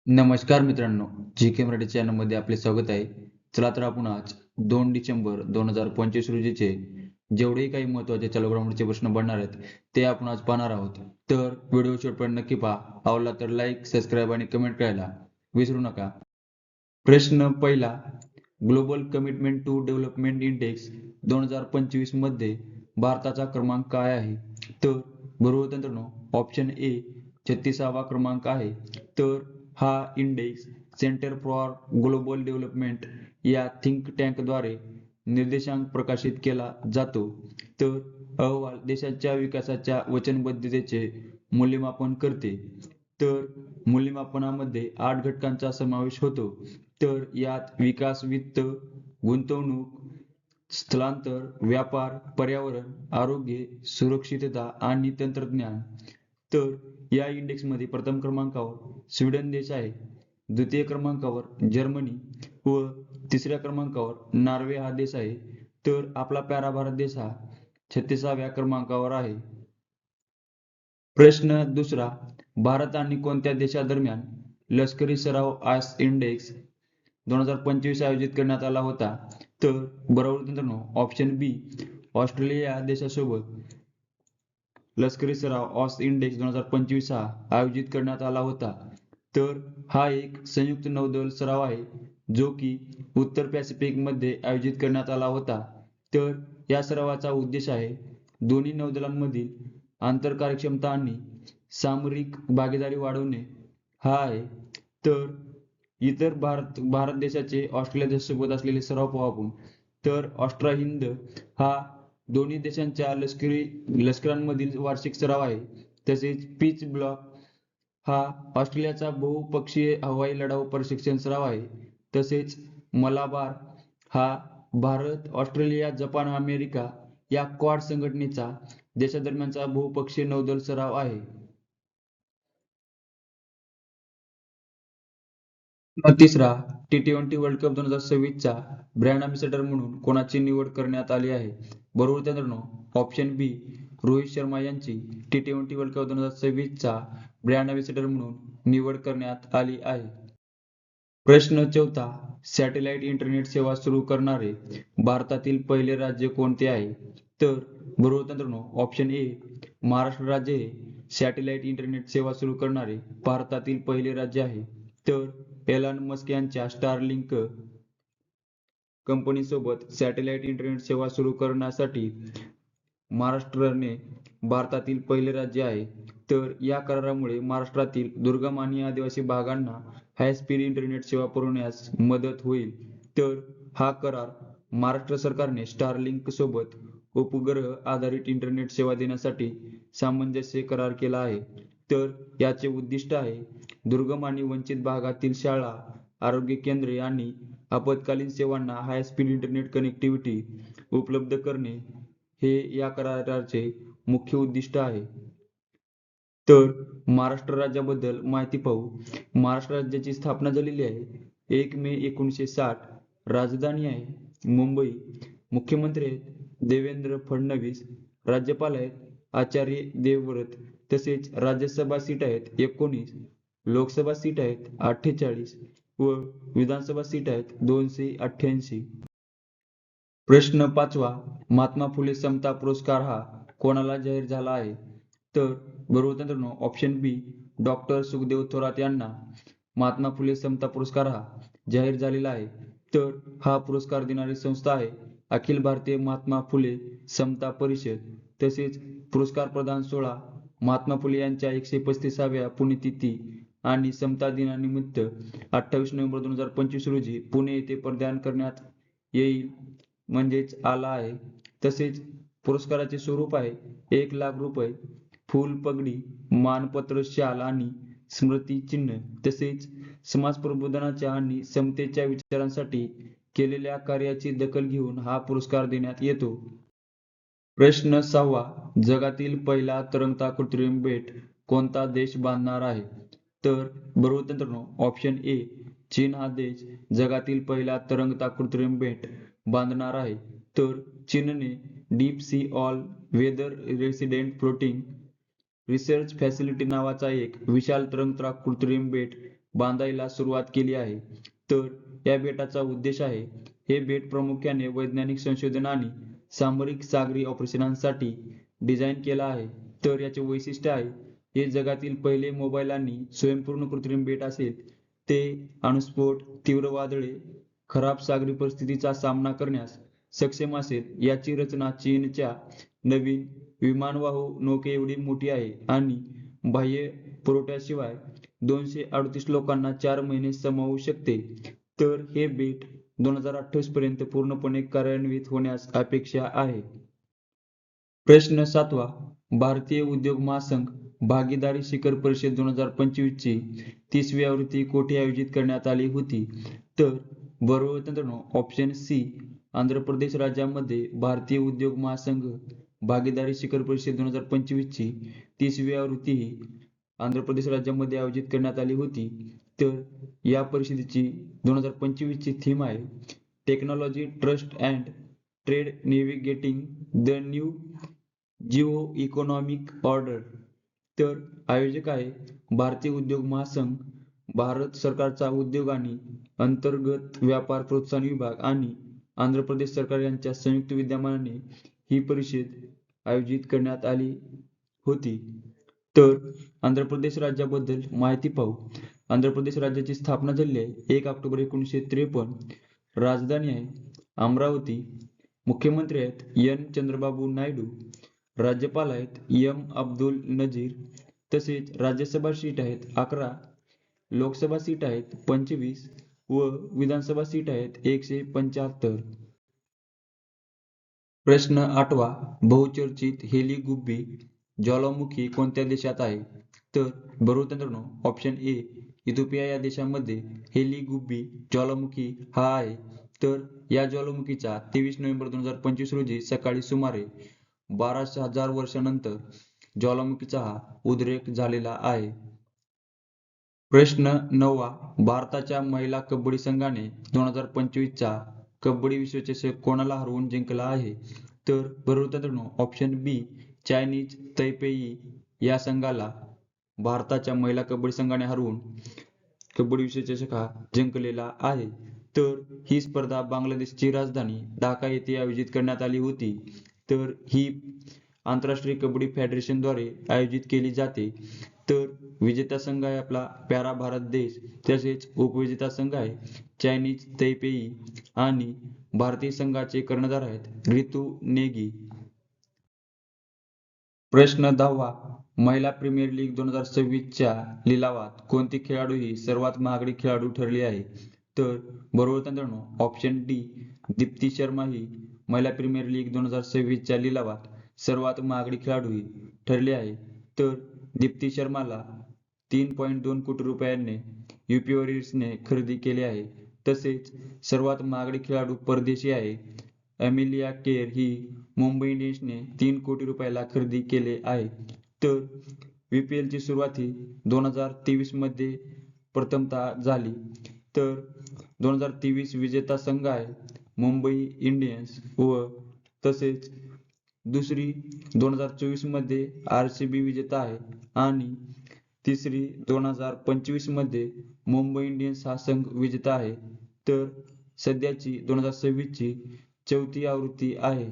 नमस्कार मित्रांनो, जी के मराठी चॅनलमध्ये आपले स्वागत आहे. चला तर आपण आज 2 डिसेंबर 2025 रोजीचे जेवढेही काही महत्त्वाचे चालू घडामोडीचे प्रश्न बनणार आहेत, ते आपण आज पाहणार आहोत. तर व्हिडिओ शेवटपर्यंत नक्की पहा. आवडला तर लाईक, सबस्क्राईब आणि कमेंट करायला विसरू नका. प्रश्न पहिला, global commitment to development index 2025 मध्ये भारताचा क्रमांक काय आहे? तर बरोबर मित्रांनो, ऑप्शन ए 36वा क्रमांक आहे. तर हा index centre for global development या थिंक टँकद्वारे निर्देशांक प्रकाशित केला जातो. तर अहवाल देशाच्या विकासाच्या वचनबद्धतेचे मूल्यमापन करते. तर मूल्यमापनामध्ये 8 घटकांचा समावेश होतो. तर यात विकास, वित्त, गुंतवणूक, स्थलांतर, व्यापार, पर्यावरण, आरोग्य, सुरक्षितता आणि तंत्रज्ञान. तर या इंडेक्समध्ये प्रथम क्रमांकावर स्वीडन देश आहे, द्वितीय क्रमांकावर जर्मनी व तिसऱ्या क्रमांकावर नॉर्वे हा देश आहे. तर आपला प्यारा भारत देश हा 36व्या क्रमांकावर आहे. प्रश्न दुसरा, भारत आणि कोणत्या देशादरम्यान लष्करी सराव आस इंडेक्स 2025 आयोजित करण्यात आला होता? तर बरोबर मित्रांनो, ऑप्शन बी ऑस्ट्रेलिया या देशासोबत लष्करी सराव ऑस इंडेक्स 2025 हा आयोजित करण्यात आला होता. तर हा एक संयुक्त नौदल सराव आहे, जो की उत्तर पॅसिफिक मध्ये आयोजित करण्यात आला होता. तर या सरावाचा उद्देश आहे दोन्ही नौदलांमधील आंतरकार्यक्षमता आणि सामरिक भागीदारी वाढवणे हा आहे. तर इतर भारत देशाचे ऑस्ट्रेलिया देशासोबत असलेले सराव पाहू आपण. तर ऑस्ट्रा हिंद हा दोन्ही देशांच्या लष्करांमधील वार्षिक सराव आहे. तसेच पीच ब्लॉक हा ऑस्ट्रेलियाचा बहुपक्षीय हवाई लढाऊ प्रशिक्षण सराव आहे. तसेच मलाबार हा भारत, ऑस्ट्रेलिया, जपान, अमेरिका या क्वाड संघटनेचा देशादरम्यानचा बहुपक्षीय नौदल सराव आहे. तिसरा, T20 वर्ल्ड कप 2026 चा ब्रँड अँबॅसेडर म्हणून कोणाची निवड करण्यात आली आहे? बरोबर मित्रांनो, ऑप्शन बी रोहित शर्मा यांची T20 वर्ल्ड कप 2026 चा ब्रँड अँबॅसेडर म्हणून निवड करण्यात आली आहे. प्रश्न चौथा, सॅटेलाइट इंटरनेट सेवा सुरू करणारे भारतातील पहिले राज्य कोणते आहे? तर बरोबर मित्रांनो, ऑप्शन ए महाराष्ट्र राज्य हे सॅटेलाइट इंटरनेट सेवा सुरू करणारे भारतातील पहिले राज्य आहे. तर एलन मस्क यांच्या स्टारलिंक कंपनीसोबत सॅटेलाइट इंटरनेट सेवा सुरू करण्यासाठी महाराष्ट्राने भारतातील पहिले राज्य आहे. तर या करारामुळे महाराष्ट्रातील दुर्गम आणि आदिवासी भागांना हाय स्पीड इंटरनेट सेवा पुरवण्यास मदत होईल. तर हा करार महाराष्ट्र सरकारने स्टारलिंक सोबत उपग्रह आधारित इंटरनेट सेवा देण्यासाठी सामंजस्य करार केला आहे. तर याचे उद्दिष्ट आहे दुर्गम आणि वंचित भागातील शाळा, आरोग्य केंद्रे आणि आपत्कालीन सेवांना हाय स्पीड इंटरनेट कनेक्टिव्हिटी उपलब्ध करणे हे या कराराचे मुख्य उद्दिष्ट आहे. तर महाराष्ट्र राज्याबद्दल माहिती पाहू. महाराष्ट्र राज्याची स्थापना झालेली आहे 1 मे 1960. राजधानी आहे मुंबई. मुख्यमंत्री आहेत देवेंद्र फडणवीस. राज्यपाल आहेत आचार्य देवव्रत. तसेच राज्यसभा सीट आहेत 19, लोकसभा सीट आहेत 48 व विधानसभा सीट आहेत 288. प्रश्न पाचवा, महात्मा फुले समता पुरस्कार हा कोणाला जाहीर झाला आहे? तर बरोबर मित्रांनो, ऑप्शन बी डॉक्टर सुखदेव थोरात यांना महात्मा फुले समता पुरस्कार हा जाहीर झालेला आहे. तर हा पुरस्कार देणारी संस्था आहे अखिल भारतीय महात्मा फुले समता परिषद. तसेच पुरस्कार प्रदान सोहळा महात्मा फुले यांच्या 135व्या पुण्यतिथी आणि समता दिनानिमित्त 28 नोव्हेंबर 2025 रोजी पुणे येथे प्रदान करण्यात येईल म्हणजेच आला आहे. तसेच पुरस्काराचे स्वरूप आहे 1,00,000 रुपये, फूल, पगडी, मानपत्र, शाल आणि स्मृती चिन्ह. तसेच समाज प्रबोधनाच्या आणि समतेच्या विचारांसाठी केलेल्या कार्याची दखल घेऊन हा पुरस्कार देण्यात येतो. प्रश्न सहावा, जगातील पहिला तरंगता कृत्रिम बेट कोणता देश बांधणार आहे? तर बरोबर मित्रांनो, ऑप्शन ए चीन हा देश जगातील पहिला तरंगता कृत्रिम बेट बांधणार आहे. तर चीनने deep sea all weather resident floating research facility नावाचा एक विशाल तरंगता कृत्रिम बेट बांधायला सुरुवात केली आहे. तर या बेटाचा उद्देश आहे, हे बेट प्रामुख्याने वैज्ञानिक संशोधन आणि सामरिक सागरी ऑपरेशनांसाठी डिझाईन केलं आहे. तर याचे वैशिष्ट्य आहे, हे जगातील पहिले मोबाईल आणि स्वयंपूर्ण कृत्रिम बेट असेल. ते अणुस्फोट, तीव्र वादळे, खराब सागरी परिस्थितीचा सामना करण्यास सक्षम असेल. याची रचना चीनच्या नवीन विमानवाहू नौकेएवढी मोठी आहे आणि बाह्य पुरवठ्याशिवाय 238 लोकांना 4 महिने सामावू शकते. तर हे बेट 2028 पर्यंत पूर्णपणे कार्यान्वित होण्यास अपेक्षा आहे. प्रश्न 7वा, भारतीय उद्योग महासंघ भागीदारी शिखर परिषद 2025 ची 30वी आवृत्ती कोठे आयोजित करण्यात आली होती? तर बरोबर मित्रांनो, ऑप्शन सी, आंध्र प्रदेश राज्यामध्ये भारतीय उद्योग महासंघ भागीदारी शिखर परिषद 2025 ची 30वी आवृत्ती ही आंध्र प्रदेश राज्यामध्ये आयोजित करण्यात आली होती. तर या परिषदेची 2025 ची थीम आहे, technology trust and trade navigating the new geo economic order. तर आयोजक आहे भारतीय उद्योग महासंघ, भारत सरकारचा उद्योग आणि अंतर्गत व्यापार प्रोत्साहन विभाग आणि आंध्र प्रदेश सरकार यांच्या संयुक्त विद्यमानाने ही परिषद आयोजित करण्यात आली होती. तर आंध्र प्रदेश राज्याबद्दल माहिती पाहू. आंध्र प्रदेश राज्याची स्थापना झाली आहे 1 ऑक्टोबर 1953. राजधानी आहे अमरावती. मुख्यमंत्री आहेत एन. चंद्रबाबू नायडू. राज्यपाल आहेत एम. अब्दुल नजीर. तसेच राज्यसभा सीट आहेत 11, लोकसभा सीट आहेत 25 व विधानसभा सीट आहेत 175. प्रश्न 8वा, बहुचर्चित हेलिगुब्बी ज्वालामुखी कोणत्या देशात आहे? तर बरोबर मित्रांनो, ऑप्शन ए, इथिओपिया या देशामध्ये हेलिगुब्बी ज्वालामुखी हा आहे. तर या ज्वालामुखीचा 23 नोव्हेंबर 2025 रोजी सकाळी सुमारे 12,000 वर्षांनंतर ज्वालामुखीचा हा उद्रेक झालेला आहे. प्रश्न 9वा, भारताच्या महिला कबड्डी संघाने 2025 चा कबड्डी विश्वचषक कोणाला हरवून जिंकला आहे? तर बरोबर मित्रांनो, ऑप्शन बी, चायनीज तैपेई या संघाला भारताच्या महिला कबड्डी संघाने हरवून कबड्डी विश्वचषक हा जिंकलेला आहे. तर ही स्पर्धा बांगलादेशची राजधानी ढाका येथे आयोजित करण्यात आली होती. तर ही आंतरराष्ट्रीय कबड्डी फेडरेशनद्वारे आयोजित केली जाते. तर विजेता संघ आहे आपला प्यारा भारत देश. तसेच उपविजेता संघ आहे चायनीज तैपेई आणि भारतीय संघाचे कर्णधार आहेत रितू नेगी. प्रश्न 10वा, महिला प्रीमियर लीग 2026 च्या लिलावात कोणती खेळाडू ही सर्वात महागडी खेळाडू ठरली आहे? तर बरोबर मित्रांनो, ऑप्शन डी, दीप्ती शर्मा ही महिला प्रीमियर लीग 2026 च्या लिलावात सर्वात महागडी खेळाडू ही ठरली आहे. तर दीप्ती शर्माला 3.2 कोटी रुपयांनी यूपी वॉरियर्सने खरेदी केले आहे. तसेच सर्वात महागडी खेळाडू परदेशी आहे. अमेलिया केर ही मुंबई इंडियन्सने 3 कोटी रुपयाला खरेदी केले आहे. तर VPL ची सुरुवात ही 2023 मध्ये प्रथमतः झाली. तर 2023 विजेता संघ आहे मुंबई इंडियन्स व तसेच दुसरी 2024 मध्ये RCB विजेता आहे आणि तिसरी 2025 मध्ये मुंबई इंडियन्स हा संघ विजेता आहे. तर सध्याची 2026 ची 4थी आवृत्ती आहे.